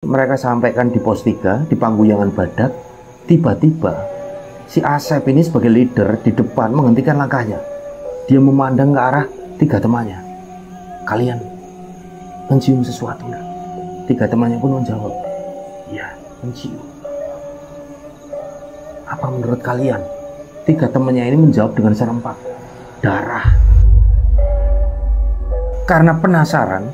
Mereka sampaikan di pos 3 di Pangguyangan Badak. Tiba-tiba si Asep ini sebagai leader di depan menghentikan langkahnya. Dia memandang ke arah 3 temannya. Kalian mencium sesuatu enggak? 3 temannya pun menjawab, iya, mencium. Apa menurut kalian? 3 temannya ini menjawab dengan serempak, darah. Karena penasaran,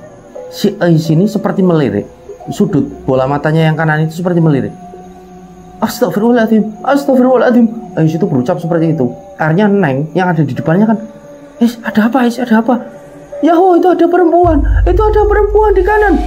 si Ais ini seperti melirik. Sudut bola matanya yang kanan itu seperti melirik. Astagfirullahaladzim, astagfirullahaladzim. Ais itu berucap seperti itu. Akhirnya Neng yang ada di depannya kan, ada apa Ais, ada apa? Yaho, itu ada perempuan di kanan.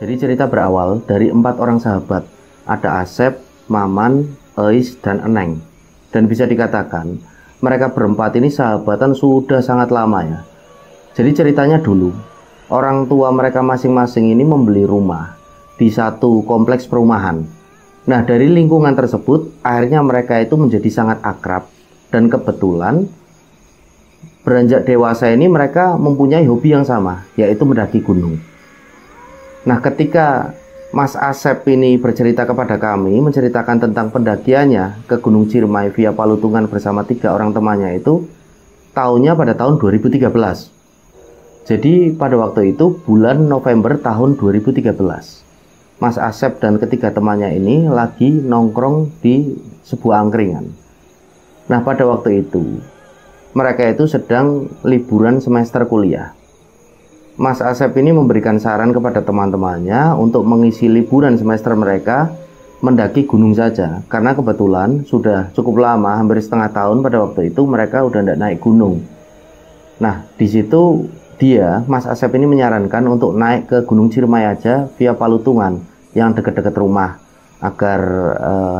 Jadi cerita berawal dari 4 orang sahabat. Ada Asep, Maman, Ais, dan Eneng. Dan bisa dikatakan mereka berempat ini sahabatan sudah sangat lama ya. Jadi ceritanya dulu, orang tua mereka masing-masing ini membeli rumah di satu kompleks perumahan. Nah, dari lingkungan tersebut akhirnya mereka itu menjadi sangat akrab. Dan kebetulan beranjak dewasa ini mereka mempunyai hobi yang sama, yaitu mendaki gunung. Nah, ketika Mas Asep ini bercerita kepada kami, menceritakan tentang pendakiannya ke Gunung Ciremai via Palutungan bersama 3 orang temannya itu, tahunnya pada tahun 2013. Jadi pada waktu itu bulan November tahun 2013. Mas Asep dan ketiga temannya ini lagi nongkrong di sebuah angkringan. Nah, pada waktu itu mereka itu sedang liburan semester kuliah. Mas Asep ini memberikan saran kepada teman-temannya untuk mengisi liburan semester mereka mendaki gunung saja, karena kebetulan sudah cukup lama, hampir setengah tahun pada waktu itu mereka udah tidak naik gunung. Nah, di situ Mas Asep ini menyarankan untuk naik ke Gunung Ciremai aja via Palutungan yang dekat-dekat rumah agar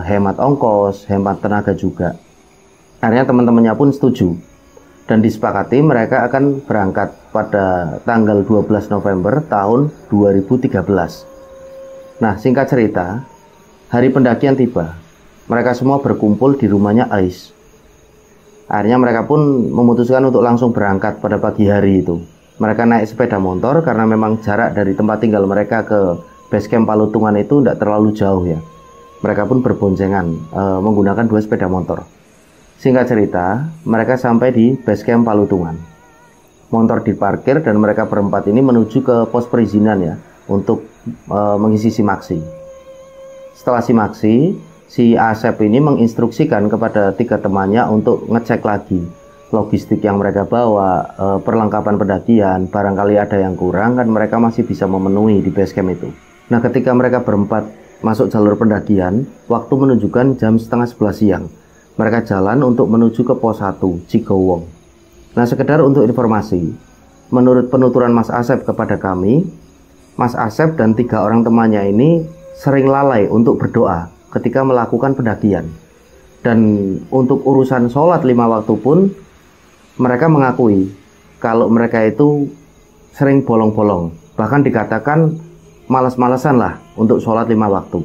hemat ongkos, hemat tenaga juga. Akhirnya teman-temannya pun setuju. Dan disepakati mereka akan berangkat pada tanggal 12 November tahun 2013. Nah, singkat cerita, hari pendakian tiba. Mereka semua berkumpul di rumahnya Ais. Akhirnya mereka pun memutuskan untuk langsung berangkat pada pagi hari itu. Mereka naik sepeda motor karena memang jarak dari tempat tinggal mereka ke base camp Palutungan itu tidak terlalu jauh ya. Mereka pun berboncengan menggunakan 2 sepeda motor. Singkat cerita, mereka sampai di base camp Palutungan. Motor diparkir dan mereka berempat ini menuju ke pos perizinan ya, untuk mengisi simaksi. Setelah simaksi, si Asep ini menginstruksikan kepada 3 temannya untuk ngecek lagi logistik yang mereka bawa, perlengkapan pendakian, barangkali ada yang kurang kan mereka masih bisa memenuhi di base camp itu. Nah, ketika mereka berempat masuk jalur pendakian, waktu menunjukkan jam setengah 11 siang. Mereka jalan untuk menuju ke pos 1 Cigowong. Nah, sekedar untuk informasi, menurut penuturan Mas Asep kepada kami, Mas Asep dan 3 orang temannya ini sering lalai untuk berdoa ketika melakukan pendakian. Dan untuk urusan sholat 5 waktu pun mereka mengakui kalau mereka itu sering bolong-bolong. Bahkan dikatakan malas-malasan lah untuk sholat 5 waktu.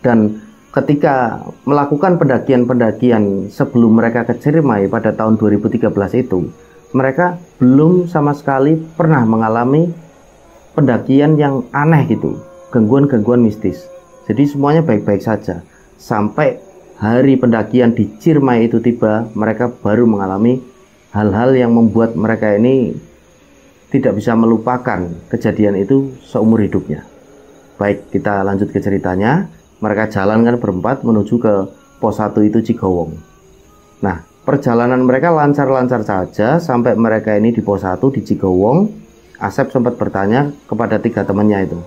Dan ketika melakukan pendakian-pendakian sebelum mereka ke Ciremai pada tahun 2013 itu, mereka belum sama sekali pernah mengalami pendakian yang aneh gitu, gangguan-gangguan mistis. Jadi semuanya baik-baik saja. Sampai hari pendakian di Ciremai itu tiba, mereka baru mengalami hal-hal yang membuat mereka ini tidak bisa melupakan kejadian itu seumur hidupnya. Baik, kita lanjut ke ceritanya. Mereka jalankan berempat menuju ke pos 1 itu Cigowong. Nah, perjalanan mereka lancar-lancar saja sampai mereka ini di pos 1 di Cigowong. Asep sempat bertanya kepada 3 temannya itu,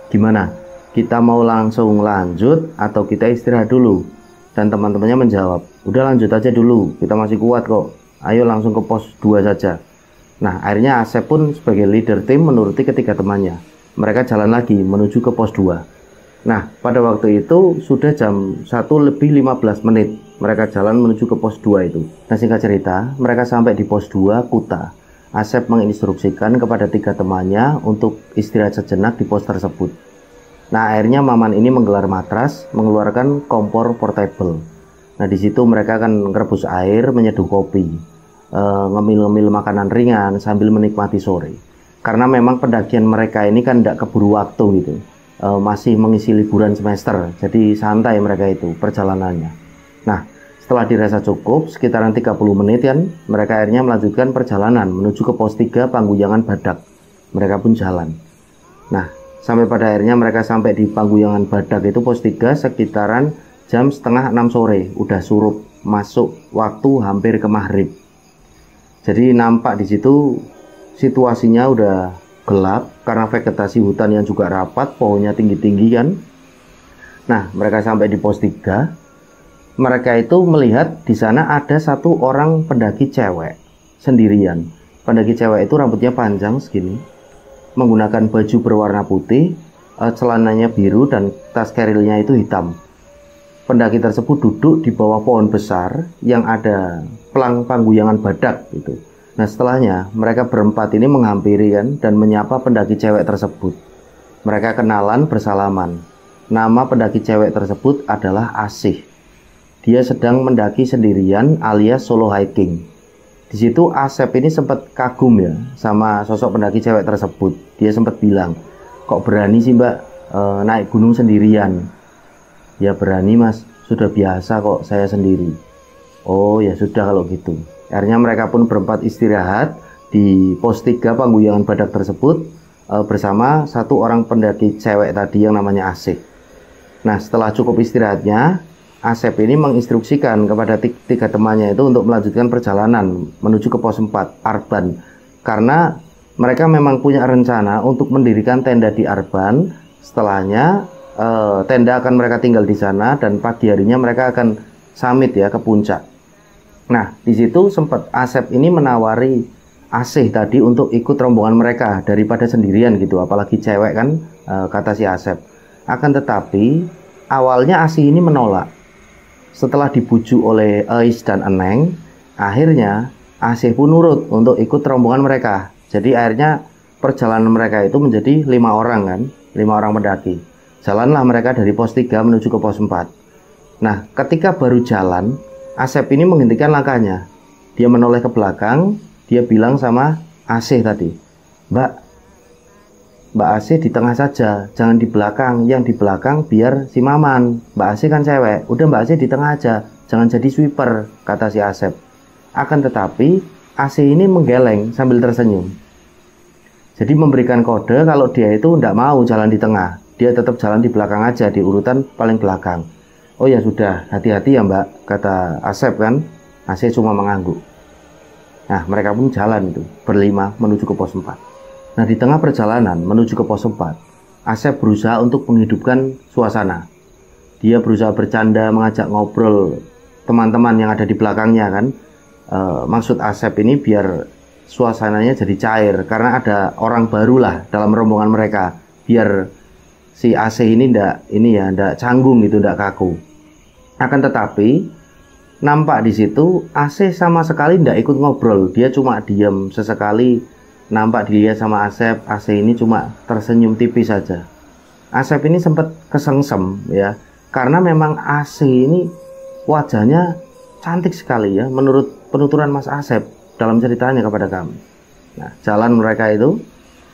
gimana? Kita mau langsung lanjut atau kita istirahat dulu? Dan teman-temannya menjawab, udah lanjut aja dulu, kita masih kuat kok. Ayo langsung ke pos 2 saja. Nah, akhirnya Asep pun sebagai leader tim menuruti ketiga temannya. Mereka jalan lagi menuju ke pos 2. Nah, pada waktu itu sudah jam 1:15 mereka jalan menuju ke pos 2 itu. Nah, singkat cerita, mereka sampai di pos 2 Kuta. Asep menginstruksikan kepada 3 temannya untuk istirahat sejenak di pos tersebut. Nah, akhirnya Maman ini menggelar matras, mengeluarkan kompor portable. Nah, di situ mereka akan merebus air, menyeduh kopi, ngemil-ngemil makanan ringan sambil menikmati sore. Karena memang pendakian mereka ini kan tidak keburu waktu gitu. Masih mengisi liburan semester, jadi santai mereka itu perjalanannya. Nah, setelah dirasa cukup sekitaran 30 menit kan, mereka akhirnya melanjutkan perjalanan menuju ke pos 3 Pangguyangan Badak. Mereka pun jalan. Nah, sampai pada akhirnya mereka sampai di Pangguyangan Badak itu pos 3 sekitaran jam setengah 6 sore. Udah surup, masuk waktu hampir ke maghrib. Jadi nampak di situ situasinya udah gelap karena vegetasi hutan yang juga rapat, pohonnya tinggi-tinggi kan. Nah, mereka sampai di pos 3. Mereka itu melihat di sana ada 1 orang pendaki cewek sendirian. Pendaki cewek itu rambutnya panjang segini, menggunakan baju berwarna putih, celananya biru dan tas kerilnya itu hitam. Pendaki tersebut duduk di bawah pohon besar yang ada pelang Pangguyangan Badak gitu. Nah, setelahnya mereka berempat ini menghampiri kan dan menyapa pendaki cewek tersebut. Mereka kenalan, bersalaman. Nama pendaki cewek tersebut adalah Asih. Dia sedang mendaki sendirian alias solo hiking. Di situ Asep ini sempat kagum ya sama sosok pendaki cewek tersebut. Dia sempat bilang, kok berani sih mbak naik gunung sendirian? Ya berani mas, sudah biasa kok saya sendiri. Oh ya sudah kalau gitu. Akhirnya mereka pun berempat istirahat di pos 3 Pangguyangan Badak tersebut bersama 1 orang pendaki cewek tadi yang namanya Asih. Nah, setelah cukup istirahatnya, Asep ini menginstruksikan kepada 3 temannya itu untuk melanjutkan perjalanan menuju ke pos 4 Arban. Karena mereka memang punya rencana untuk mendirikan tenda di Arban. Setelahnya tenda akan mereka tinggal di sana dan pagi harinya mereka akan summit ya ke puncak. Nah, di situ sempat Asep ini menawari Asih tadi untuk ikut rombongan mereka daripada sendirian gitu, apalagi cewek kan, kata si Asep. Akan tetapi awalnya Asih ini menolak. Setelah dibujuk oleh Ais dan Eneng, akhirnya Asih pun nurut untuk ikut rombongan mereka. Jadi akhirnya perjalanan mereka itu menjadi 5 orang kan, 5 orang pendaki. Jalanlah mereka dari pos 3 menuju ke pos 4. Nah, ketika baru jalan, Asep ini menghentikan langkahnya. Dia menoleh ke belakang. Dia bilang sama Asih tadi, Mbak Asih di tengah saja, jangan di belakang. Yang di belakang biar si Maman. Mbak Asih kan cewek, udah Mbak Asih di tengah aja, jangan jadi sweeper, kata si Asep. Akan tetapi Asih ini menggeleng sambil tersenyum. Jadi memberikan kode kalau dia itu tidak mau jalan di tengah. Dia tetap jalan di belakang aja, di urutan paling belakang. Oh ya sudah, hati-hati ya mbak, kata Asep kan. Asih cuma mengangguk. Nah, mereka pun jalan itu, berlima menuju ke pos 4. Nah, di tengah perjalanan menuju ke pos 4, Asep berusaha untuk menghidupkan suasana. Dia berusaha bercanda, mengajak ngobrol teman-teman yang ada di belakangnya kan. Maksud Asep ini biar suasananya jadi cair, karena ada orang baru lah dalam rombongan mereka. Biar si Asih ini ndak canggung gitu, ndak kaku. Akan tetapi nampak di situ Asih sama sekali ndak ikut ngobrol. Dia cuma diam sesekali. Nampak dilihat sama Asep. Asih ini cuma tersenyum tipis saja. Asep ini sempat kesengsem ya, karena memang Asih ini wajahnya cantik sekali ya menurut penuturan Mas Asep. dalam ceritanya kepada kami. Nah, jalan mereka itu,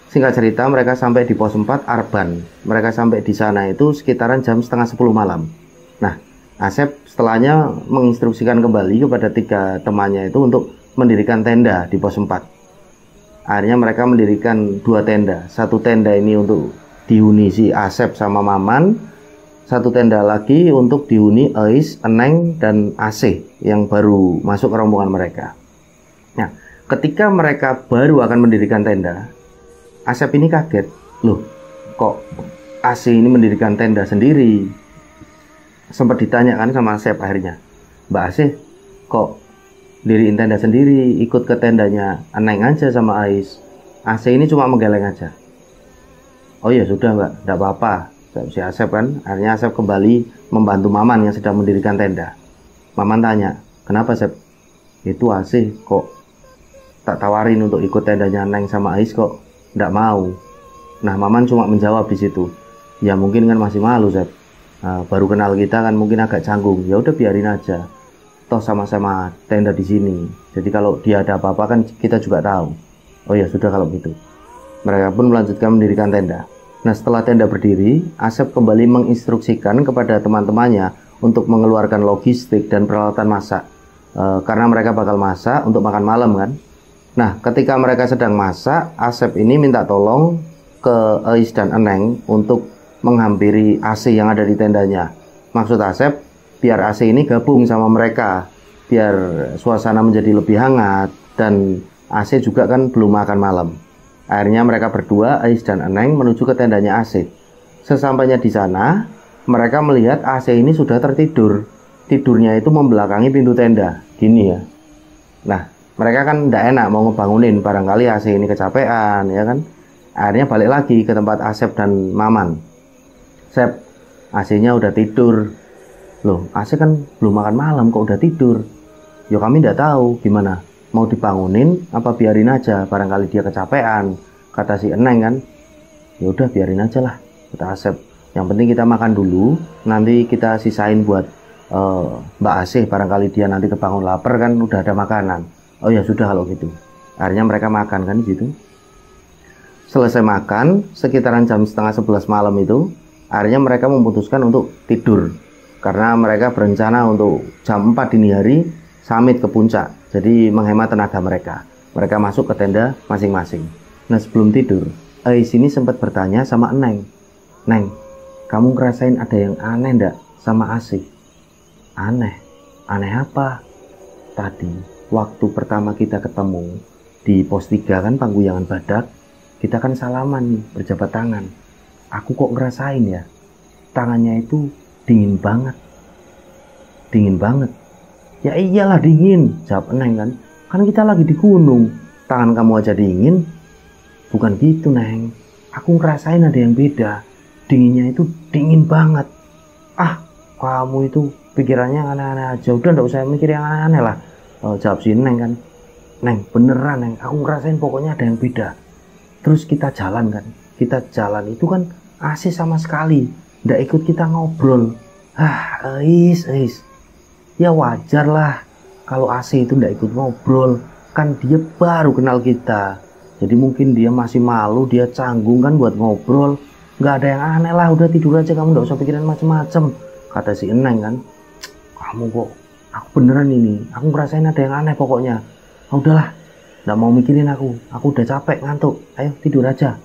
singkat cerita, mereka sampai di pos 4 Arban. Mereka sampai di sana itu sekitaran jam setengah 10 malam. Nah, Asep setelahnya menginstruksikan kembali kepada 3 temannya itu untuk mendirikan tenda di pos 4. Akhirnya mereka mendirikan 2 tenda. Satu tenda ini untuk dihuni si Asep sama Maman, satu tenda lagi untuk dihuni Ais, Eneng, dan AC yang baru masuk ke rombongan mereka. Nah, ketika mereka baru akan mendirikan tenda, Asep ini kaget. Loh, kok AC ini mendirikan tenda sendiri? Sempat ditanyakan sama Asep akhirnya, Mbak AC, kok diriin tenda sendiri, ikut ke tendanya Eneng aja sama Ais. AC ini cuma menggeleng aja. Oh ya sudah Mbak, tidak apa-apa. Si Asep kan, akhirnya Asep kembali membantu Maman yang sedang mendirikan tenda. Maman tanya, kenapa Asep? Itu AC kok tak tawarin untuk ikut tendanya Neng sama Ais kok tidak mau. Nah, Maman cuma menjawab di situ, ya mungkin kan masih malu Asep. Baru kenal kita kan mungkin agak canggung. Ya udah biarin aja. Toh sama-sama tenda di sini. Jadi kalau dia ada apa-apa kan kita juga tahu. Oh ya sudah kalau gitu. Mereka pun melanjutkan mendirikan tenda. Nah, setelah tenda berdiri, Asep kembali menginstruksikan kepada teman-temannya untuk mengeluarkan logistik dan peralatan masak. Karena mereka bakal masak untuk makan malam kan. Nah, ketika mereka sedang masak, Asep ini minta tolong ke Ais dan Eneng untuk menghampiri AC yang ada di tendanya. Maksud Asep, biar AC ini gabung sama mereka, biar suasana menjadi lebih hangat, dan AC juga kan belum makan malam. Akhirnya mereka berdua, Ais dan Eneng, menuju ke tendanya AC. Sesampainya di sana, mereka melihat AC ini sudah tertidur. Tidurnya itu membelakangi pintu tenda, gini ya. Nah, mereka kan tidak enak mau ngebangunin, barangkali AC ini kecapean, ya kan. Akhirnya balik lagi ke tempat Asep dan Maman. Sep, AC-nya udah tidur. Loh, AC kan belum makan malam kok udah tidur. Ya kami tidak tahu gimana. Mau dibangunin apa biarin aja, barangkali dia kecapean, kata si Eneng kan. Ya udah biarin aja lah, kata Asep. Yang penting kita makan dulu, nanti kita sisain buat Mbak Asih, barangkali dia nanti kebangun lapar kan udah ada makanan. Oh ya sudah kalau gitu. Akhirnya mereka makan kan gitu. Selesai makan sekitaran jam setengah 11 malam itu, akhirnya mereka memutuskan untuk tidur. Karena mereka berencana untuk jam 4 dini hari summit ke puncak. Jadi menghemat tenaga mereka. Mereka masuk ke tenda masing-masing. Nah, sebelum tidur, Ais ini sempat bertanya sama Eneng. Neng, kamu ngerasain ada yang aneh ndak sama Asih? Aneh? Aneh apa? Tadi, waktu pertama kita ketemu di pos 3 kan Pangguyangan Badak, kita kan salaman nih, berjabat tangan. Aku kok ngerasain ya, tangannya itu dingin banget. Dingin banget. Ya iyalah dingin, jawab Eneng kan. Kan kita lagi di gunung, tangan kamu aja dingin. Bukan gitu Neng, aku ngerasain ada yang beda. Dinginnya itu dingin banget. Ah, kamu itu pikirannya aneh-aneh aja. Udah nggak usah mikir yang aneh-aneh lah. Jawab si Neng kan. Neng, beneran Neng, aku ngerasain pokoknya ada yang beda. Terus kita jalan kan. Kita jalan itu kan AC sama sekali nggak ikut kita ngobrol. Ais. Ya wajar lah kalau AC itu nggak ikut ngobrol. Kan dia baru kenal kita. Jadi mungkin dia masih malu, dia canggung kan buat ngobrol. Nggak ada yang aneh lah, udah tidur aja kamu, nggak usah pikirin macem-macem, kata si Eneng kan. Kamu kok, aku beneran ini, aku ngerasain ada yang aneh pokoknya. Udahlah, nggak mau mikirin aku udah capek, ngantuk, ayo tidur aja.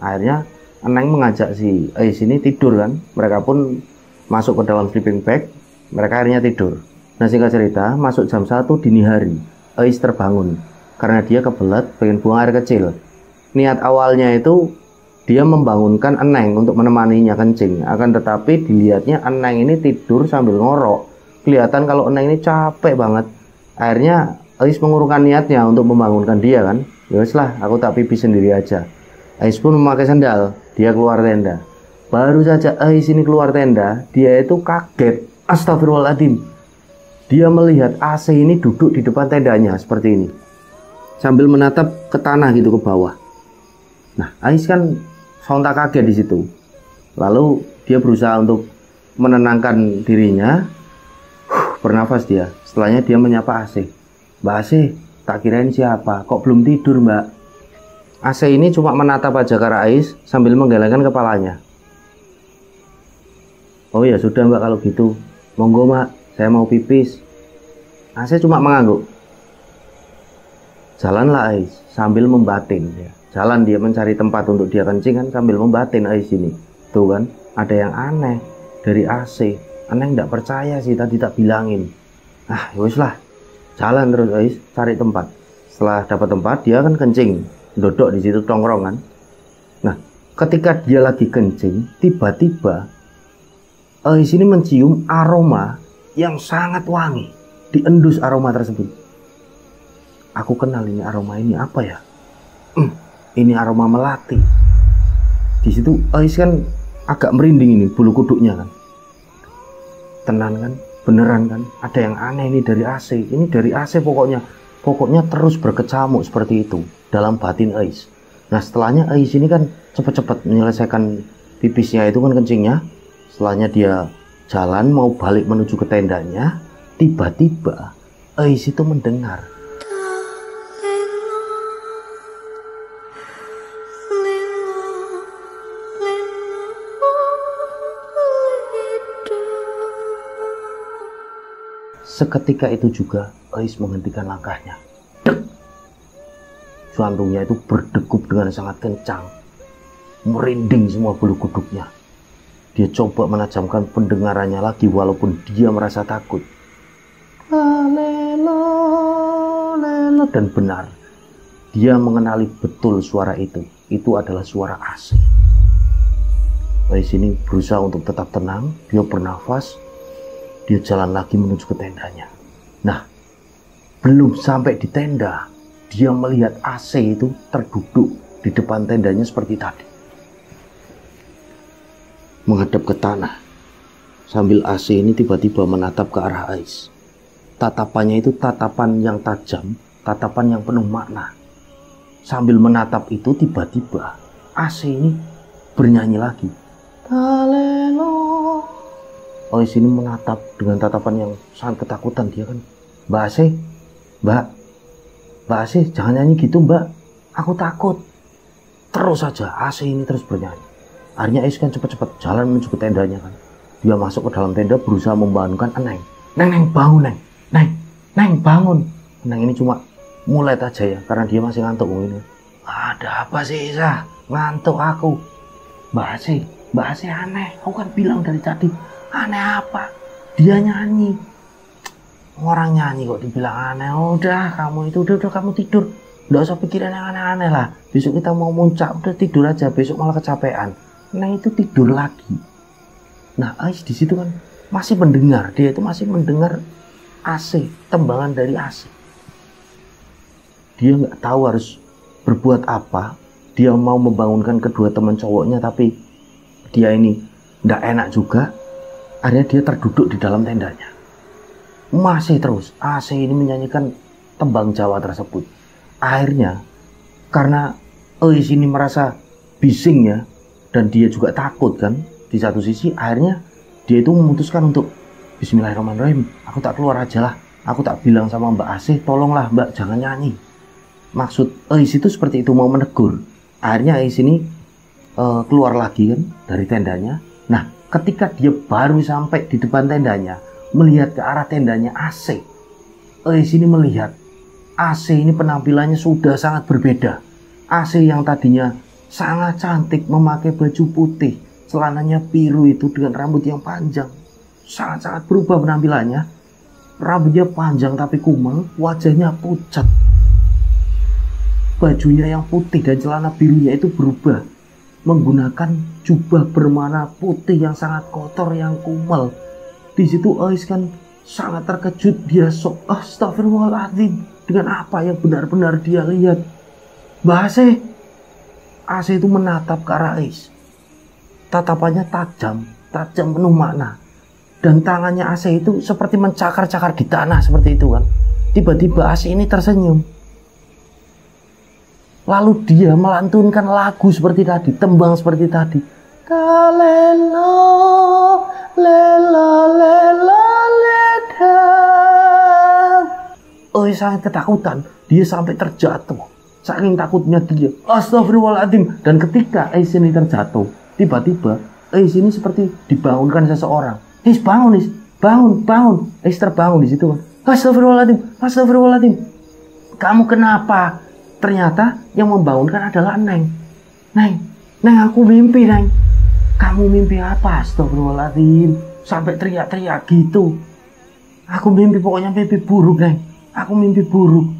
Akhirnya Eneng mengajak si Ais ini tidur kan. Mereka pun masuk ke dalam sleeping bag. Mereka akhirnya tidur. Nah, singkat cerita, masuk jam 1 dini hari, Ais terbangun karena dia kebelet pengen buang air kecil. Niat awalnya itu dia membangunkan Eneng untuk menemaninya kencing. Akan tetapi dilihatnya Eneng ini tidur sambil ngorok. Kelihatan kalau Eneng ini capek banget. Akhirnya Ais mengurungkan niatnya untuk membangunkan dia kan. Ya wes lah, aku tak pipis sendiri aja. Ais pun memakai sandal, dia keluar tenda. Baru saja Ais ini keluar tenda, dia itu kaget. Astagfirullahaladzim. Dia melihat AC ini duduk di depan tendanya seperti ini, sambil menatap ke tanah gitu, ke bawah. Nah, Ais kan sontak kaget di situ. Lalu dia berusaha untuk menenangkan dirinya. Bernafas dia. Setelahnya dia menyapa AC. Mbak AC, Tak kirain siapa, kok belum tidur mbak? AC ini cuma menatap aja ke arah Ais sambil menggelengkan kepalanya. Oh ya sudah mbak kalau gitu, monggo mbak, saya mau pipis. AC cuma mengangguk. Jalanlah Ais sambil membatin ya. Jalan dia mencari tempat untuk dia kencing kan sambil membatin Ais ini. Tuh kan, ada yang aneh dari AC. Aneh nggak percaya sih, tadi tak bilangin. Ah yowes lah, jalan terus Ais cari tempat. Setelah dapat tempat dia kan kencing, duduk di situ tongkrongan. Nah ketika dia lagi kencing, tiba-tiba Ais ini mencium aroma yang sangat wangi. Diendus aroma tersebut. Aku kenal ini aroma ini apa ya? Ini aroma melati. Di situ Ais kan agak merinding ini bulu kuduknya kan. Tenan kan, beneran kan? Ada yang aneh ini dari AC. Ini dari AC pokoknya. Pokoknya terus berkecamuk seperti itu dalam batin Ais. Nah setelahnya Ais ini kan cepet-cepet menyelesaikan pipisnya itu kan kencingnya. Setelahnya dia jalan mau balik menuju ke tendanya. Tiba-tiba Ais itu mendengar seketika itu juga Ais menghentikan langkahnya. Dek! Jantungnya itu berdegup dengan sangat kencang. Merinding semua bulu kuduknya. Dia coba menajamkan pendengarannya lagi walaupun dia merasa takut. Lelo, lelo. Dan benar, dia mengenali betul suara itu. Itu adalah suara AC. Ais ini berusaha untuk tetap tenang. Dia bernafas. Dia jalan lagi menuju ke tendanya. Nah, belum sampai di tenda, dia melihat AC itu terduduk di depan tendanya seperti tadi. Menghadap ke tanah. Sambil AC ini tiba-tiba menatap ke arah Ais. Tatapannya itu tatapan yang tajam, tatapan yang penuh makna. Sambil menatap itu tiba-tiba AC ini bernyanyi lagi. Halelo. Ais ini menatap dengan tatapan yang sangat ketakutan. Dia kan, Mbak AC, Mbak AC jangan nyanyi gitu Mbak, aku takut. Terus saja AC ini terus bernyanyi. Akhirnya Ais kan cepat-cepat jalan menuju ke tendanya kan. Dia masuk ke dalam tenda berusaha membangunkan Eneng. Neng bangun Neng, Neng bangun. Eneng ini cuma mulai aja ya karena dia masih ngantuk ini. Ada apa sih Isa? Ngantuk aku. Mbak AC aneh. Aku kan bilang dari tadi. Aneh apa? Dia nyanyi. Orang nyanyi kok dibilang aneh. Udah kamu itu udah kamu tidur. Nggak usah pikiran yang aneh-aneh lah. Besok kita mau muncak, udah tidur aja. Besok malah kecapean. Nah itu tidur lagi. Nah Ais di situ kan masih mendengar. Dia itu masih mendengar AC, tembangan dari AC. Dia nggak tahu harus berbuat apa. Dia mau membangunkan kedua teman cowoknya, tapi dia ini nggak enak juga. Akhirnya dia terduduk di dalam tendanya. Masih terus AC ini menyanyikan tembang Jawa tersebut. Akhirnya karena Ais ini merasa bising ya, dan dia juga takut kan di satu sisi, akhirnya dia itu memutuskan untuk Bismillahirrahmanirrahim, aku tak keluar aja lah. Aku tak bilang sama Mbak AC, tolonglah Mbak jangan nyanyi. Maksud Ais itu seperti itu, mau menegur. Akhirnya Ais ini keluar lagi kan dari tendanya. Nah ketika dia baru sampai di depan tendanya, melihat ke arah tendanya AC, Ais ini melihat AC ini penampilannya sudah sangat berbeda. AC yang tadinya sangat cantik memakai baju putih, celananya biru itu dengan rambut yang panjang, sangat-sangat berubah penampilannya. Rambutnya panjang tapi kumel, wajahnya pucat. Bajunya yang putih dan celana birunya itu berubah menggunakan jubah berwarna putih yang sangat kotor, yang kumel. Di situ Ais kan sangat terkejut. Dia sok astagfirullahaladzim dengan apa yang benar-benar dia lihat. Mbak AC itu menatap ke arah Ais. Tatapannya tajam penuh makna. Dan tangannya AC itu seperti mencakar-cakar di tanah seperti itu kan. Tiba-tiba AC ini tersenyum. Lalu dia melantunkan lagu seperti tadi, tembang seperti tadi. Kalelo, lelo, lelo, leda. Ais sangat ketakutan. Dia sampai terjatuh. Saking takutnya dia. Astagfirullahaladzim. Dan ketika Ais ini terjatuh, tiba-tiba Ais ini seperti dibangunkan seseorang. Ais bangun, Ais. Bangun, bangun. Ais terbangun di situ. Astagfirullahaladzim. Astagfirullahaladzim. Kamu kenapa? Ternyata yang membangunkan adalah Neng. Neng, aku mimpi, Neng. Kamu mimpi apa? Astagfirullahaladzim. Sampai teriak-teriak gitu. Aku mimpi, pokoknya mimpi buruk, Neng. Aku mimpi buruk.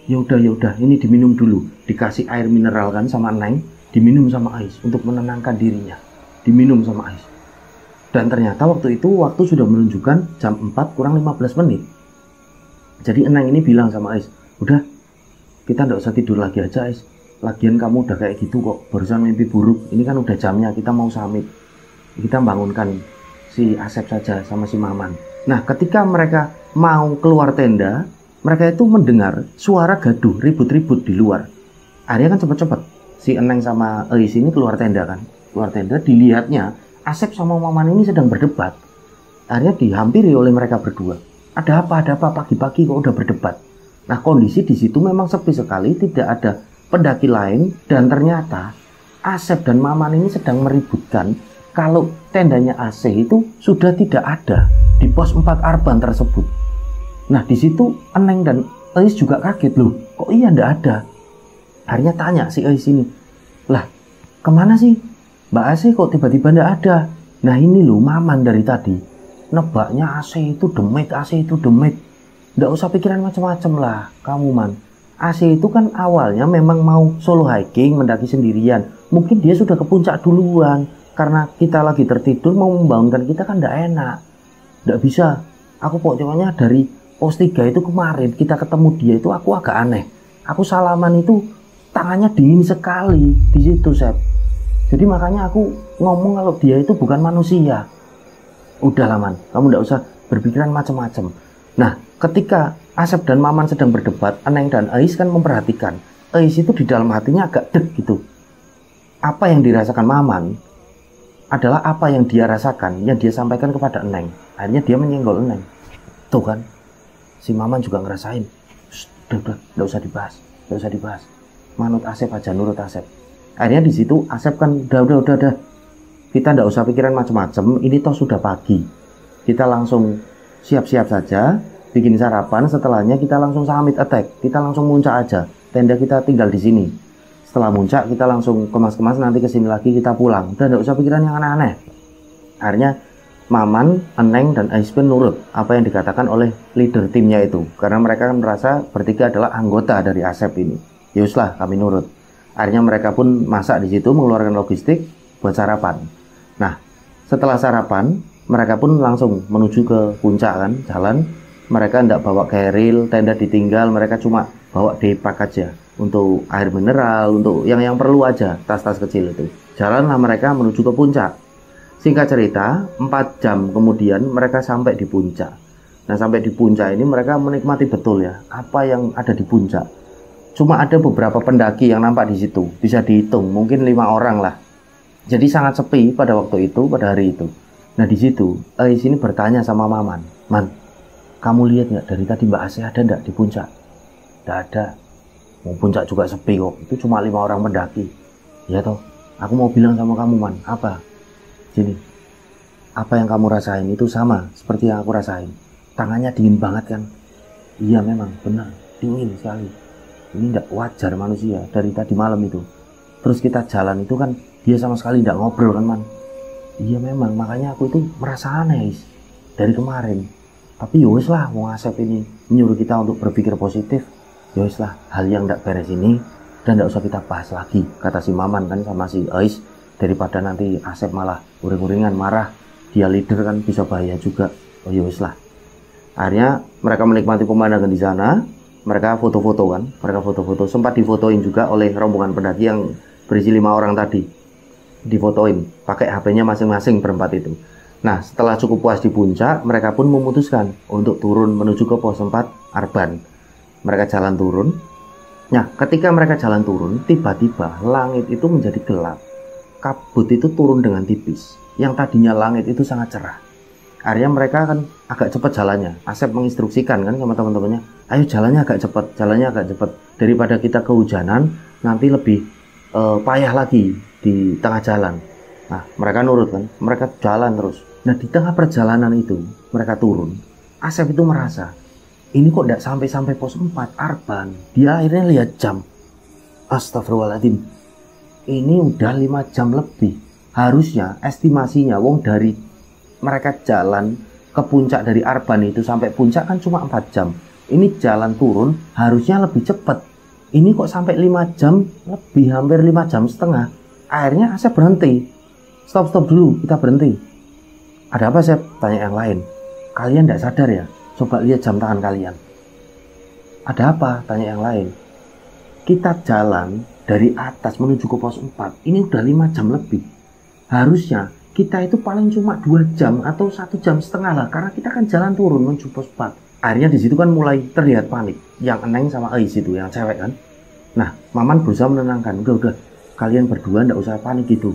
Ya udah, ini diminum dulu. Dikasih air mineral kan sama Neng, diminum sama Ais untuk menenangkan dirinya. Diminum sama Ais. Dan ternyata waktu itu waktu sudah menunjukkan jam 4 kurang 15 menit. Jadi Neng ini bilang sama Ais, udah, kita nggak usah tidur lagi aja, Ais. Lagian kamu udah kayak gitu kok, barusan mimpi buruk. Ini kan udah jamnya, kita mau samit. Kita bangunkan si Asep saja sama si Maman. Nah, ketika mereka mau keluar tenda, mereka itu mendengar suara gaduh, ribut-ribut di luar. Akhirnya kan cepet-cepet si Eneng sama Ais ini keluar tenda kan. Keluar tenda, dilihatnya Asep sama Maman ini sedang berdebat. Akhirnya dihampiri oleh mereka berdua. Ada apa pagi-pagi kok udah berdebat. Nah, kondisi di situ memang sepi sekali, tidak ada pendaki lain, dan ternyata Asep dan Maman ini sedang meributkan kalau tendanya AC itu sudah tidak ada di pos 4 Arban tersebut. Nah, di situ Eneng dan Ais juga kaget, loh, kok iya ndak ada? Akhirnya tanya si Ais ini, lah kemana sih Mbak AC kok tiba-tiba ndak ada? Nah, ini loh Maman dari tadi nebaknya AC itu demit, AC itu demit. Ndak usah pikiran macam-macam lah kamu, Man. AC itu kan awalnya memang mau solo hiking, mendaki sendirian. Mungkin dia sudah ke puncak duluan. Karena kita lagi tertidur mau membangunkan kita kan ndak enak. Ndak bisa. Aku pokoknya dari pos 3 itu kemarin kita ketemu dia itu aku agak aneh. Aku salaman itu tangannya dingin sekali di situ, Sep. Jadi makanya aku ngomong kalau dia itu bukan manusia. Udahlah, Man, kamu ndak usah berpikiran macam-macam. Nah, ketika Asep dan Maman sedang berdebat, Eneng dan Ais kan memperhatikan. Ais itu di dalam hatinya agak deg gitu. Apa yang dirasakan Maman adalah apa yang dia rasakan, yang dia sampaikan kepada Eneng. Akhirnya dia menyenggol Eneng. Tuh kan, si Maman juga ngerasain. Udah, nggak usah dibahas. Manut Asep aja, nurut Asep. Akhirnya di situ Asep kan, udah. Kita nggak usah pikiran macam-macam. Ini toh sudah pagi. Kita langsung siap-siap saja, bikin sarapan. Setelahnya kita langsung summit attack. Kita langsung muncak aja. Tenda kita tinggal di sini. Setelah muncak kita langsung kemas-kemas, nanti kesini lagi kita pulang. Udah nggak usah pikiran yang aneh-aneh. Akhirnya Maman, Eneng, dan Ais pun nurut apa yang dikatakan oleh leader timnya itu. Karena mereka kan merasa bertiga adalah anggota dari Asep ini. Yuslah, kami nurut. Akhirnya mereka pun masak di situ, mengeluarkan logistik buat sarapan. Nah, setelah sarapan, mereka pun langsung menuju ke puncak kan, jalan. Mereka tidak bawa keril, tenda ditinggal, mereka cuma bawa daypack aja. Untuk air mineral, untuk yang perlu aja, tas-tas kecil itu. Jalanlah mereka menuju ke puncak. Singkat cerita, 4 jam kemudian mereka sampai di puncak. Nah, sampai di puncak ini mereka menikmati betul ya, apa yang ada di puncak. Cuma ada beberapa pendaki yang nampak di situ, bisa dihitung, mungkin 5 orang lah. Jadi sangat sepi pada waktu itu, pada hari itu. Nah, di situ Ais ini bertanya sama Maman, Man, kamu lihat nggak dari tadi Mbak Asih ada nggak di puncak? Nggak ada. Mau puncak juga sepi kok. Itu cuma 5 orang pendaki. Ya toh, aku mau bilang sama kamu, Man. Apa? Sini. Apa yang kamu rasain itu sama seperti yang aku rasain. Tangannya dingin banget kan? Iya memang, benar. Dingin sekali. Ini nggak wajar manusia dari tadi malam itu. Terus kita jalan itu kan dia sama sekali nggak ngobrol kan, Man. Iya memang, makanya aku itu merasa aneh dari kemarin. Tapi yowes lah, mau Asep ini menyuruh kita untuk berpikir positif. Yowes lah, hal yang nggak beres ini dan nggak usah kita bahas lagi, kata si Maman kan sama si Ais. Daripada nanti Asep malah uring-uringan marah, dia leader kan bisa bahaya juga. Oh yowes lah. Akhirnya mereka menikmati pemandangan di sana. Mereka foto-foto kan, sempat difotoin juga oleh rombongan pendaki yang berisi 5 orang tadi. Difotoin pakai HP-nya masing-masing berempat itu. Nah, setelah cukup puas di puncak, mereka pun memutuskan untuk turun menuju ke pos 4 Arban. Mereka jalan turun. Nah, ketika mereka jalan turun, tiba-tiba langit itu menjadi gelap. Kabut itu turun dengan tipis. Yang tadinya langit itu sangat cerah. Akhirnya mereka kan agak cepat jalannya. Asep menginstruksikan kan sama teman-temannya, ayo jalannya agak cepat, daripada kita kehujanan nanti lebih payah lagi di tengah jalan. Nah mereka nurut kan, mereka jalan terus. Nah di tengah perjalanan itu mereka turun. Asep itu merasa ini kok tidak sampai pos 4 Arban. Dia akhirnya lihat jam. Astagfirullahaladzim, ini udah 5 jam lebih. Harusnya estimasinya wong dari mereka jalan ke puncak dari Arban itu sampai puncak kan cuma 4 jam. Ini jalan turun harusnya lebih cepat. Ini kok sampai 5 jam lebih, hampir 5 jam setengah. Akhirnya Asep berhenti. Stop dulu, kita berhenti. Ada apa Asep? Tanya yang lain. Kalian tidak sadar ya? Coba lihat jam tangan kalian. Ada apa? Tanya yang lain. Kita jalan dari atas menuju ke pos 4. Ini udah 5 jam lebih. Harusnya kita itu paling cuma 2 jam atau 1 jam setengah lah, karena kita kan jalan turun menuju pos 4. Akhirnya di situ kan mulai terlihat panik. Yang Eneng sama Ais itu, yang cewek kan. Nah, Maman berusaha menenangkan. Udah, kalian berdua ndak usah panik gitu.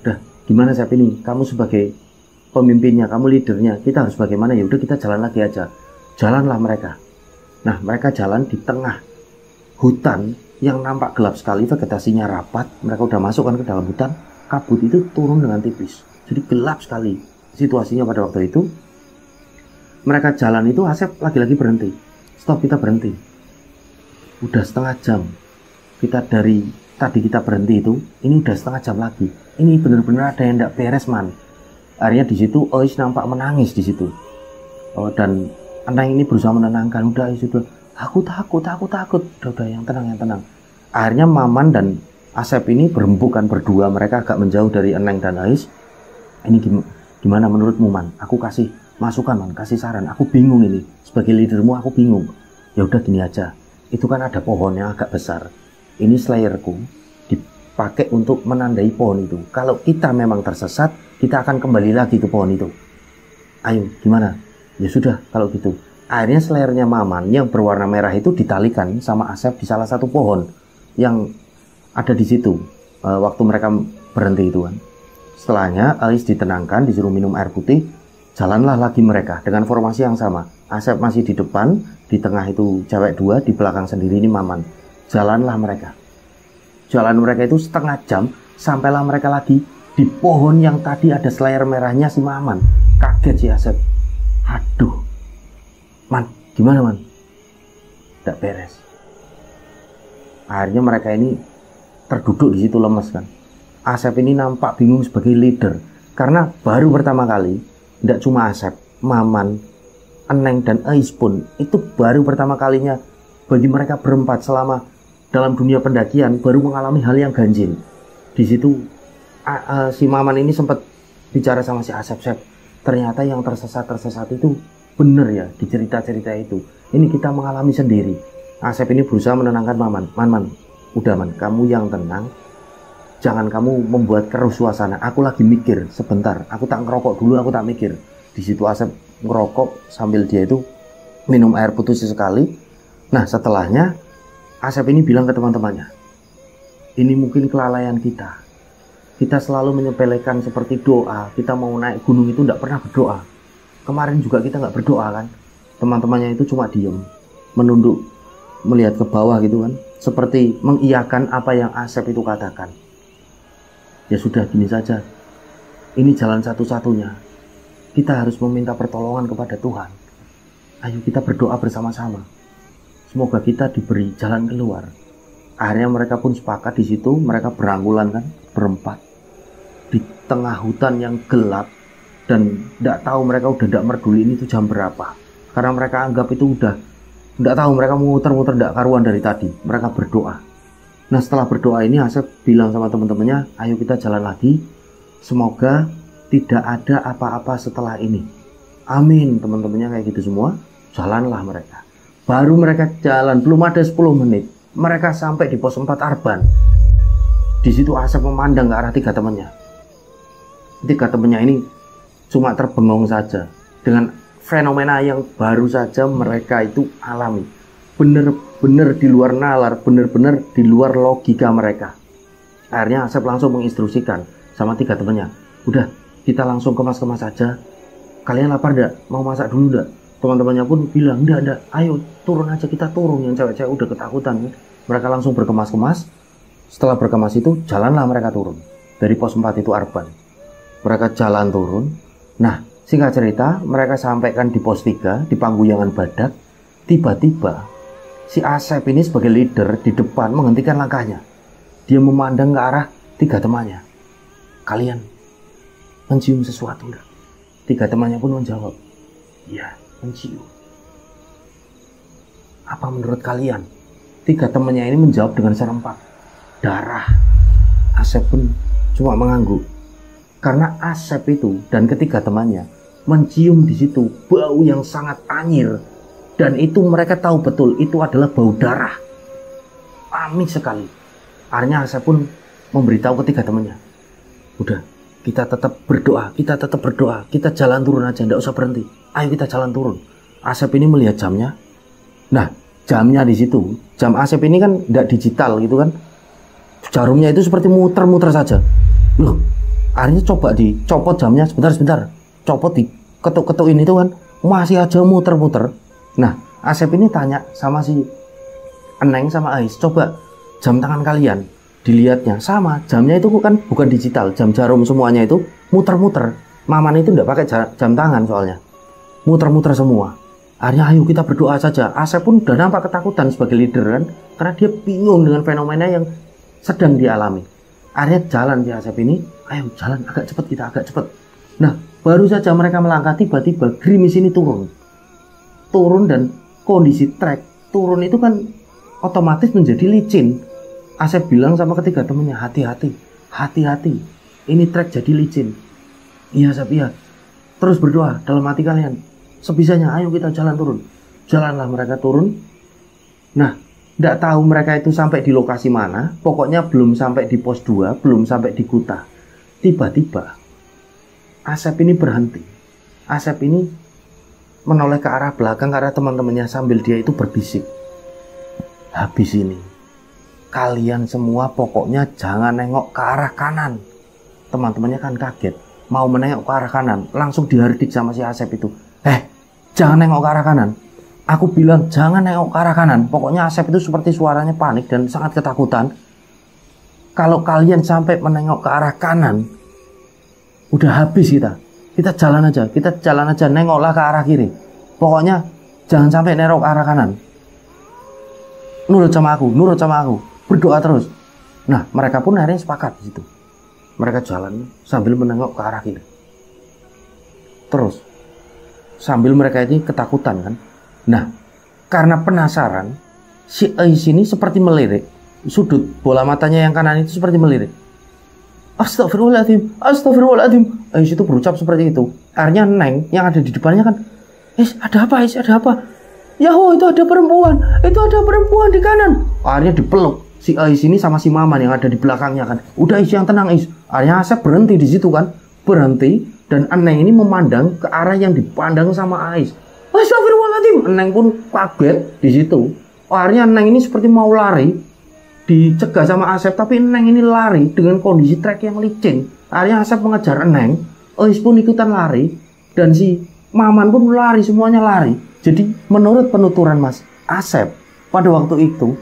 Udah, gimana Sep ini? Kamu sebagai pemimpinnya, kamu leadernya, kita harus bagaimana? Ya udah kita jalan lagi aja. Jalanlah mereka. Nah, mereka jalan di tengah hutan yang nampak gelap sekali, vegetasinya rapat. Mereka udah masuk kan ke dalam hutan. Kabut itu turun dengan tipis, jadi gelap sekali situasinya pada waktu itu. Mereka jalan itu, Asep lagi-lagi berhenti. Stop, kita berhenti. Udah setengah jam kita dari tadi kita berhenti itu, ini udah setengah jam lagi. Ini benar-benar ada yang tidak beres man. Akhirnya di situ Ois nampak menangis di situ. Dan Eneng ini berusaha menenangkan. Udah Ois, udah, aku takut. Udah yang tenang. Akhirnya Maman dan Asep ini berembukan berdua, mereka agak menjauh dari Eneng dan Ais. Ini gimana menurutmu Man? Aku kasih masukan Man, kasih saran. Aku bingung ini, sebagai leadermu aku bingung. Ya udah gini aja, itu kan ada pohon yang agak besar. Ini slayerku dipakai untuk menandai pohon itu. Kalau kita memang tersesat, kita akan kembali lagi ke pohon itu. Ayo, gimana? Ya sudah kalau gitu. Akhirnya slayernya Maman yang berwarna merah itu ditalikan sama Asep di salah satu pohon yang ada di situ waktu mereka berhenti itu kan. Setelahnya Ais ditenangkan, disuruh minum air putih. Jalanlah lagi mereka dengan formasi yang sama. Asep masih di depan, di tengah itu cewek 2, di belakang sendiri ini Maman. Jalanlah mereka. Jalan mereka itu setengah jam, sampailah mereka lagi di pohon yang tadi ada slayer merahnya si Maman. Kaget si Asep. Aduh, Man, gimana Man? Tidak beres. Akhirnya mereka ini terduduk di situ lemes kan. Asep ini nampak bingung sebagai leader karena baru pertama kali, tidak cuma Asep, Maman, Eneng dan Ais pun itu baru pertama kalinya bagi mereka berempat selama dalam dunia pendakian baru mengalami hal yang ganjil. Di situ si Maman ini sempat bicara sama si Asep, Sep, ternyata yang tersesat itu bener ya di cerita-cerita itu. Ini kita mengalami sendiri. Asep ini berusaha menenangkan Maman. Man, udah Man, kamu yang tenang. Jangan kamu membuat keruh suasana. Aku lagi mikir sebentar. Aku tak ngerokok dulu, aku tak mikir. Di situ Asep ngerokok sambil dia itu minum air putih sesekali. Nah setelahnya Asep ini bilang ke teman-temannya, ini mungkin kelalaian kita. Kita selalu menyepelekan seperti doa. Kita mau naik gunung itu tidak pernah berdoa. Kemarin juga kita nggak berdoa kan. Teman-temannya itu cuma diem, menunduk, melihat ke bawah gitu kan, seperti mengiyakan apa yang Asep itu katakan. Ya sudah gini saja, ini jalan satu-satunya. Kita harus meminta pertolongan kepada Tuhan. Ayo kita berdoa bersama-sama. Semoga kita diberi jalan keluar. Akhirnya mereka pun sepakat di situ. Mereka berangkulan kan, berempat di tengah hutan yang gelap dan tidak tahu, mereka udah tidak peduli ini tuh jam berapa. Karena mereka anggap itu udah tidak tahu, mereka muter-muter tidak karuan dari tadi. Mereka berdoa. Nah setelah berdoa ini Asep bilang sama teman-temannya, ayo kita jalan lagi. Semoga tidak ada apa-apa setelah ini. Amin. Teman-temannya kayak gitu semua. Jalanlah mereka. Baru mereka jalan, belum ada 10 menit. Mereka sampai di pos 4 Arban. Di situ Asep memandang ke arah 3 temannya. 3 temannya ini cuma terbengong saja dengan fenomena yang baru saja mereka itu alami. Bener-bener di luar nalar, bener-bener di luar logika mereka. Akhirnya Asep langsung menginstruksikan sama 3 temannya, udah kita langsung kemas-kemas saja. kalian lapar enggak? Mau masak dulu enggak? Teman-temannya pun bilang, enggak, ayo turun aja, kita turun. Yang cewek-cewek udah ketakutan kan. Mereka langsung berkemas-kemas. Setelah berkemas itu, jalanlah mereka turun. Dari pos 4 itu Arban. Mereka jalan turun. Nah, singkat cerita, mereka sampaikan di pos 3, di Pangguyangan Badak. Tiba-tiba, si Asep ini sebagai leader di depan menghentikan langkahnya. Dia memandang ke arah 3 temannya. Kalian mencium sesuatu enggak? 3 temannya pun menjawab, iya, mencium. Apa menurut kalian? 3 temannya ini menjawab dengan serempak, darah. Asep pun cuma mengangguk. Karena Asep itu dan ketiga temannya mencium di situ bau yang sangat anyir. Dan itu mereka tahu betul itu adalah bau darah. Amis sekali. Akhirnya Asep pun memberitahu ketiga temannya, udah, kita tetap berdoa, kita jalan turun aja, nggak usah berhenti. Ayo kita jalan turun. Asep ini melihat jamnya. Nah, jamnya di situ, jam Asep ini kan nggak digital gitu kan. Jarumnya itu seperti muter-muter saja. Loh, akhirnya coba dicopot jamnya, sebentar. Copot di ketuk-ketukin itu kan, masih aja muter-muter. Nah, Asep ini tanya sama si Eneng sama Ais, coba jam tangan kalian dilihatnya sama, jamnya itu kan bukan digital, jam jarum semuanya itu muter-muter. Maman itu enggak pakai jam tangan soalnya, muter-muter semua. Akhirnya ayo kita berdoa saja. Asep pun udah nampak ketakutan sebagai leader kan, karena dia bingung dengan fenomena yang sedang dialami. Akhirnya jalan si Asep ini, ayo jalan agak cepat. Nah, baru saja mereka melangkah, tiba-tiba gerimis ini turun dan kondisi trek turun itu kan otomatis menjadi licin. Asep bilang sama ketiga temannya, hati-hati, ini trek jadi licin. Iya Asep, iya. Terus berdoa dalam hati kalian, sebisanya ayo kita jalan turun. Jalanlah mereka turun. Nah, tidak tahu mereka itu sampai di lokasi mana. Pokoknya belum sampai di pos 2, belum sampai di Kuta. Tiba-tiba Asep ini berhenti. Asep ini menoleh ke arah belakang, ke arah teman-temannya sambil dia itu berbisik, habis ini kalian semua pokoknya jangan nengok ke arah kanan. Teman-temannya kan kaget, mau menengok ke arah kanan, langsung dihardik sama si Asep itu. Jangan nengok ke arah kanan. Aku bilang jangan nengok ke arah kanan. Pokoknya Asep itu seperti suaranya panik dan sangat ketakutan. Kalau kalian sampai menengok ke arah kanan, udah habis kita. Kita jalan aja, nengoklah ke arah kiri. Pokoknya jangan sampai nengok ke arah kanan. Nurut sama aku, berdoa terus. Nah, mereka pun akhirnya sepakat di situ. Mereka jalan sambil menengok ke arah kiri. Terus sambil mereka ini ketakutan kan. Nah, karena penasaran, si Ais ini seperti melirik. Sudut bola matanya yang kanan itu seperti melirik. Astagfirullahaladzim. Ais itu berucap seperti itu. Akhirnya Neng yang ada di depannya kan, ada apa? Yaho, itu ada perempuan di kanan. Akhirnya dipeluk si Ais ini sama si Maman yang ada di belakangnya kan. Udah Ais, yang tenang Ais. Akhirnya Asep berhenti di situ kan. Berhenti dan Neng ini memandang ke arah yang dipandang sama Ais. Astagfirullahaladzim. Neng pun kaget di situ. Akhirnya Neng ini seperti mau lari, dicegah sama Asep, tapi Neng ini lari dengan kondisi trek yang licin. Akhirnya Asep mengejar Neng, Ais pun ikutan lari, dan si Maman pun lari, semuanya lari. Jadi menurut penuturan Mas Asep, pada waktu itu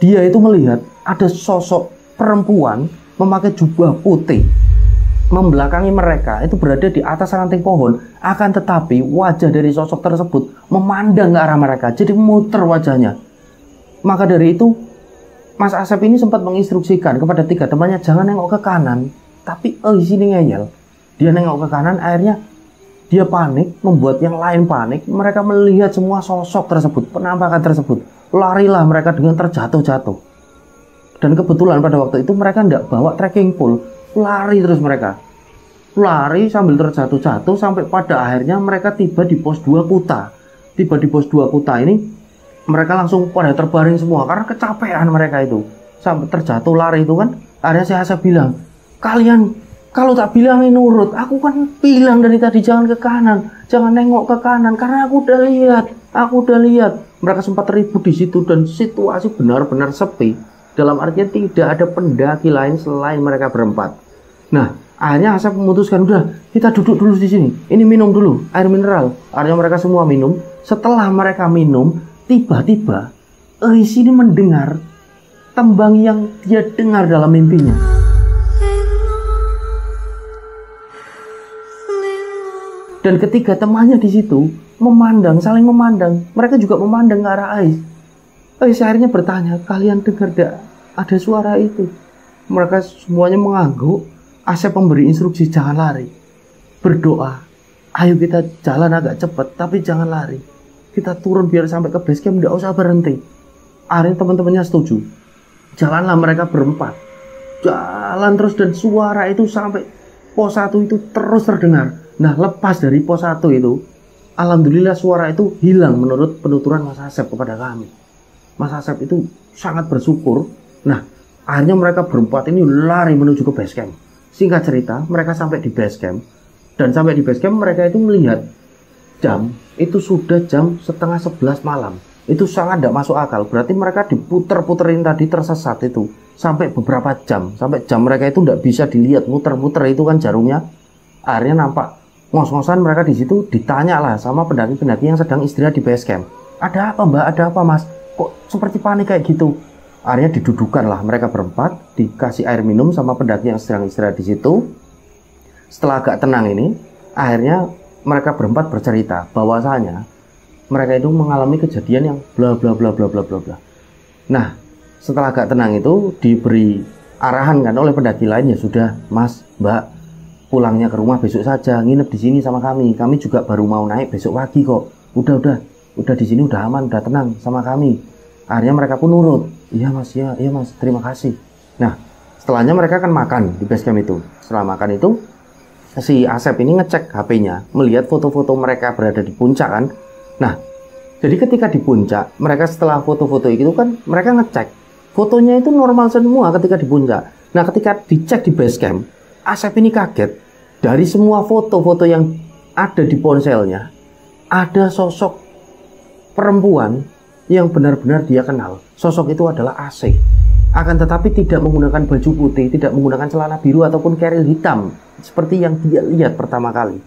dia itu melihat ada sosok perempuan memakai jubah putih membelakangi mereka, itu berada di atas ranting pohon. Akan tetapi wajah dari sosok tersebut memandang ke arah mereka, jadi muter wajahnya. Maka dari itu Mas Asep ini sempat menginstruksikan kepada 3 temannya jangan nengok ke kanan. Tapi di sini ngeyel, dia nengok ke kanan, akhirnya dia panik, membuat yang lain panik. Mereka melihat semua sosok tersebut, penampakan tersebut. Larilah mereka dengan terjatuh-jatuh. Dan kebetulan pada waktu itu mereka tidak bawa trekking pole. Lari terus mereka. Lari sambil terjatuh-jatuh sampai pada akhirnya mereka tiba di pos 2 Kuta. Tiba di pos 2 Kuta ini, mereka langsung pada terbaring semua karena kecapean mereka itu. Sampai terjatuh lari itu kan. Akhirnya si Asep bilang, kalian kalau tak bilangin nurut, aku kan bilang dari tadi jangan ke kanan, jangan nengok ke kanan, karena aku udah lihat. Mereka sempat ribut di situ dan situasi benar-benar sepi. Dalam artian tidak ada pendaki lain selain mereka berempat. Nah, Akhirnya Asep memutuskan, udah kita duduk dulu di sini. Ini minum dulu air mineral. Akhirnya mereka semua minum. Setelah mereka minum, tiba-tiba Eis ini mendengar tembang yang dia dengar dalam mimpinya. Dan ketiga temannya di situ memandang, saling memandang. Mereka juga memandang ke arah Eis. Eis akhirnya bertanya, kalian dengar tidak ada suara itu? Mereka semuanya mengangguk. Asep memberi instruksi, jangan lari, berdoa, ayo kita jalan agak cepat tapi jangan lari, kita turun biar sampai ke base camp, tidak usah berhenti. Akhirnya teman-temannya setuju. Jalanlah mereka berempat, jalan terus, dan suara itu sampai pos 1 itu terus terdengar. Nah, lepas dari pos 1 itu, alhamdulillah suara itu hilang menurut penuturan Mas Asep kepada kami. Mas Asep itu sangat bersyukur. Nah, akhirnya mereka berempat ini lari menuju ke base camp. Singkat cerita, mereka sampai di base camp. Dan sampai di base camp mereka itu melihat jam, itu sudah jam setengah 11 malam. Itu sangat tidak masuk akal. Berarti mereka diputer-puterin tadi, tersesat itu sampai beberapa jam. Sampai jam mereka itu tidak bisa dilihat, muter-muter itu kan jarumnya. Akhirnya nampak ngos-ngosan mereka di situ, ditanya lah sama pendaki-pendaki yang sedang istirahat di base camp. Ada apa mbak? Ada apa mas? Kok seperti panik kayak gitu? Akhirnya didudukan lah mereka berempat, dikasih air minum sama pendaki yang sedang istirahat di situ. Setelah agak tenang ini, akhirnya mereka berempat bercerita bahwasanya mereka itu mengalami kejadian yang bla bla bla bla bla bla bla. Nah, setelah agak tenang itu diberi arahan kan oleh pendaki lain, ya sudah mas, mbak, pulangnya ke rumah besok saja, nginep di sini sama kami. Kami juga baru mau naik besok pagi kok. Udah di sini udah aman, udah tenang sama kami. Akhirnya mereka pun nurut. Iya mas, terima kasih. Nah, setelahnya mereka akan makan di base camp itu. Setelah makan itu, si Asep ini ngecek HP-nya, melihat foto-foto mereka berada di puncak kan. Nah, jadi ketika di puncak, mereka setelah foto-foto itu kan, mereka ngecek fotonya itu normal semua ketika di puncak. Nah, ketika dicek di base camp, Asep ini kaget. Dari semua foto-foto yang ada di ponselnya, ada sosok perempuan yang benar-benar dia kenal. Sosok itu adalah AC. Akan tetapi tidak menggunakan baju putih, tidak menggunakan celana biru ataupun keril hitam seperti yang dia lihat pertama kali.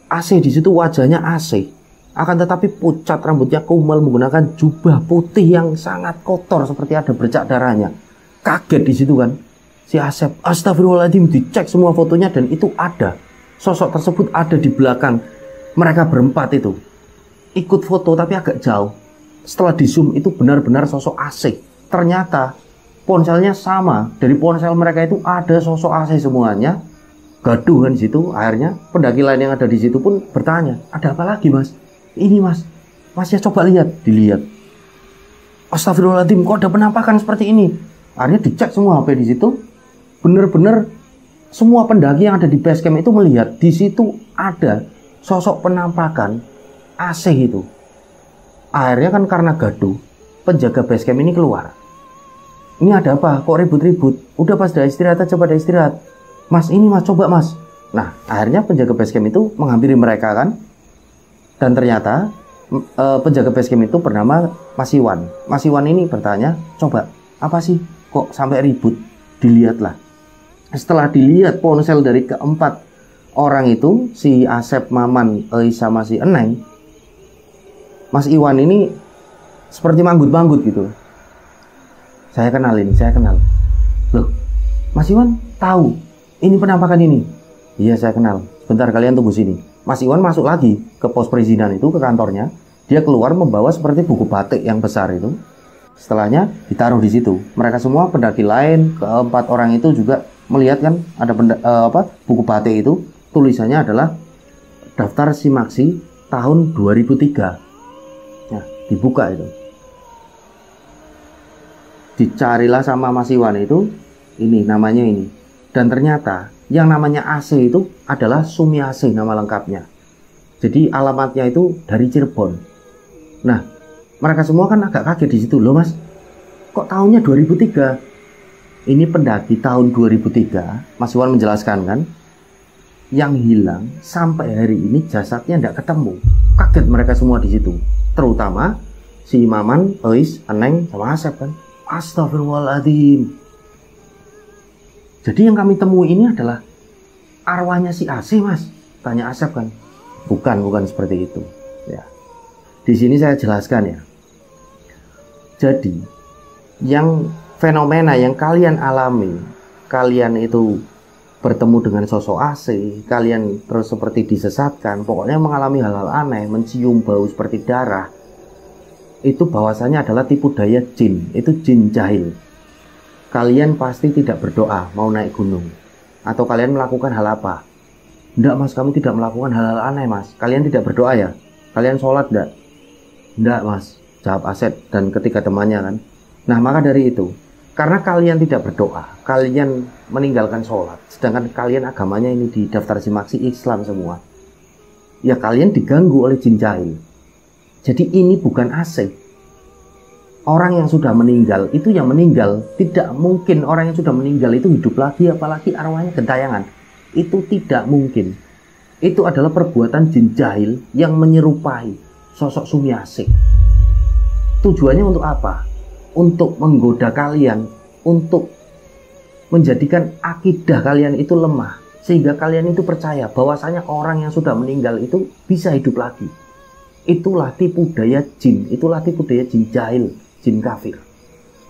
AC di situ wajahnya AC. Akan tetapi pucat, rambutnya kumal, menggunakan jubah putih yang sangat kotor seperti ada bercak darahnya. Kaget di situ kan si Asep. Astagfirullahaladzim, dicek semua fotonya dan itu ada. Sosok tersebut ada di belakang mereka berempat itu. Ikut foto tapi agak jauh. Setelah di zoom itu benar-benar sosok AC. Ternyata ponselnya sama. Dari ponsel mereka itu ada sosok AC semuanya. Gaduh kan di situ. Akhirnya pendaki lain yang ada di situ pun bertanya, ada apa lagi mas? Ini mas, masnya coba lihat. Dilihat. Astagfirullahaladzim, kok ada penampakan seperti ini? Akhirnya dicek semua HP di situ. Benar-benar semua pendaki yang ada di base camp itu melihat di situ ada sosok penampakan AC itu. Akhirnya kan karena gaduh, penjaga base camp ini keluar. Ini ada apa? Kok ribut-ribut? Udah pas dah istirahat aja, pada istirahat. Mas, ini mas, coba mas. Nah, akhirnya penjaga base camp itu menghampiri mereka kan. Dan ternyata penjaga base camp itu bernama Mas Iwan. Mas Iwan ini bertanya, coba, apa sih kok sampai ribut? Dilihatlah. Setelah dilihat ponsel dari keempat orang itu, si Asep, Maman, Eis sama si Eneng, Mas Iwan ini seperti manggut-manggut gitu. Saya kenal. Loh, Mas Iwan tahu ini penampakan ini? Iya, saya kenal. Bentar, kalian tunggu sini. Mas Iwan masuk lagi ke pos perizinan itu, ke kantornya. Dia keluar membawa seperti buku batik yang besar itu. Setelahnya ditaruh di situ. Mereka semua pendaki lain, keempat orang itu juga melihat kan ada buku batik itu. Tulisannya adalah daftar simaksi tahun 2003. Nah, dibuka itu. Dicarilah sama Mas Iwan itu, ini namanya ini. Dan ternyata yang namanya AC itu adalah Sumiasih nama lengkapnya. Jadi alamatnya itu dari Cirebon. Nah, mereka semua kan agak kaget di situ. Loh mas, kok tahunnya 2003? Ini pendaki tahun 2003. Mas Iwan menjelaskan kan, yang hilang sampai hari ini jasadnya tidak ketemu. Kaget mereka semua di situ. Terutama si Maman, Eis, Eneng, sama Asep kan. Astagfirullahaladzim. Jadi yang kami temui ini adalah arwahnya si AC mas? Tanya Asep kan. Bukan seperti itu. Ya. Di sini saya jelaskan ya. Jadi, yang fenomena yang kalian alami, kalian itu bertemu dengan sosok AC, kalian terus seperti disesatkan, pokoknya mengalami hal-hal aneh, mencium bau seperti darah, itu bahwasanya adalah tipu daya jin, itu jin jahil. Kalian pasti tidak berdoa mau naik gunung, atau kalian melakukan hal apa? Enggak mas, kami tidak melakukan hal-hal aneh mas. Kalian tidak berdoa ya? Kalian sholat enggak? Enggak mas, jawab Asep dan ketiga temannya kan. Nah maka dari itu, karena kalian tidak berdoa, kalian meninggalkan sholat, sedangkan kalian agamanya ini di daftar simaksi Islam semua, ya kalian diganggu oleh jin jahil. Jadi ini bukan AC. Orang yang sudah meninggal, itu yang meninggal, tidak mungkin orang yang sudah meninggal itu hidup lagi, apalagi arwahnya gentayangan. Itu tidak mungkin. Itu adalah perbuatan jin jahil yang menyerupai sosok Sumiasih. Tujuannya untuk apa? Untuk menggoda kalian, untuk menjadikan akidah kalian itu lemah, sehingga kalian itu percaya bahwasanya orang yang sudah meninggal itu bisa hidup lagi. Itulah tipu daya jin, itulah tipu daya jin jahil, jin kafir.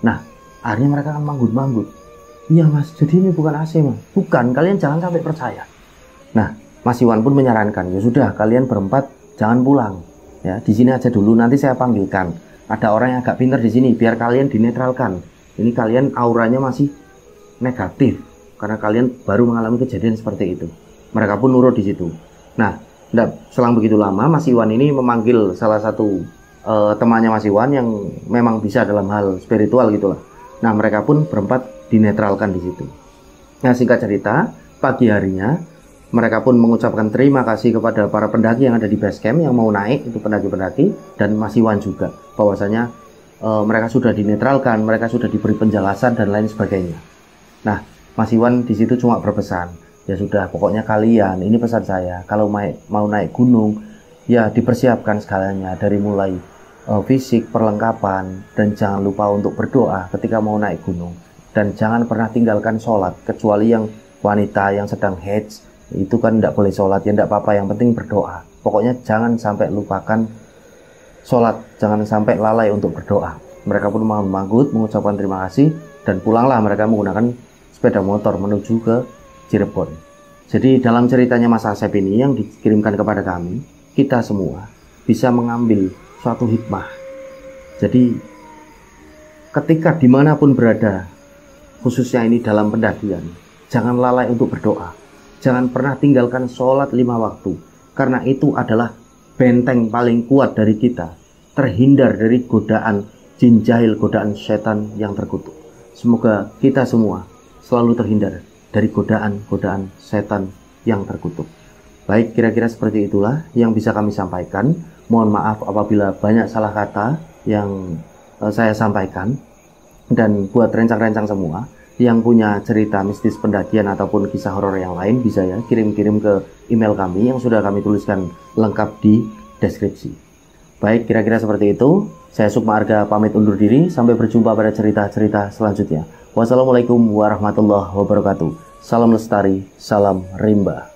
Nah, akhirnya mereka akan manggut-manggut. Iya mas, jadi ini bukan AC mas. Bukan, kalian jangan sampai percaya. Nah, Mas Iwan pun menyarankan, ya sudah kalian berempat jangan pulang. Ya, di sini aja dulu, nanti saya panggilkan. Ada orang yang agak pintar di sini, biar kalian dinetralkan. Ini kalian auranya masih negatif, karena kalian baru mengalami kejadian seperti itu. Mereka pun nurut di situ. Nah, selang begitu lama, Mas Iwan ini memanggil salah satu temannya Mas Iwan yang memang bisa dalam hal spiritual gitulah. Nah, mereka pun berempat dinetralkan di situ. Nah, singkat cerita, pagi harinya mereka pun mengucapkan terima kasih kepada para pendaki yang ada di base camp yang mau naik, itu pendaki-pendaki, dan Mas Iwan juga, bahwasanya mereka sudah dinetralkan, mereka sudah diberi penjelasan dan lain sebagainya. Nah, Mas Iwan di situ cuma berpesan, ya sudah, pokoknya kalian, ini pesan saya, kalau mau naik gunung, ya dipersiapkan segalanya, dari mulai fisik, perlengkapan, dan jangan lupa untuk berdoa ketika mau naik gunung, dan jangan pernah tinggalkan sholat, kecuali yang wanita yang sedang haid, itu kan tidak boleh sholat, ya tidak apa-apa, yang penting berdoa. Pokoknya jangan sampai lupakan sholat, jangan sampai lalai untuk berdoa. Mereka pun manggut, mengucapkan terima kasih, dan pulanglah mereka menggunakan sepeda motor menuju ke Cirebon. Jadi dalam ceritanya Mas Asep ini yang dikirimkan kepada kami, kita semua bisa mengambil suatu hikmah. Jadi ketika dimanapun berada, khususnya ini dalam pendakian, jangan lalai untuk berdoa. Jangan pernah tinggalkan sholat 5 waktu, karena itu adalah benteng paling kuat dari kita, terhindar dari godaan jin jahil, godaan setan yang terkutuk. Semoga kita semua selalu terhindar dari godaan-godaan setan yang terkutuk. Baik, kira-kira seperti itulah yang bisa kami sampaikan. Mohon maaf apabila banyak salah kata yang saya sampaikan. Dan buat rencang-rencang semua yang punya cerita mistis pendakian ataupun kisah horor yang lain, bisa ya kirim-kirim ke email kami yang sudah kami tuliskan lengkap di deskripsi. Baik, kira-kira seperti itu. Saya Sukma Arga pamit undur diri, sampai berjumpa pada cerita-cerita selanjutnya. Wassalamualaikum warahmatullahi wabarakatuh. Salam lestari, salam rimba.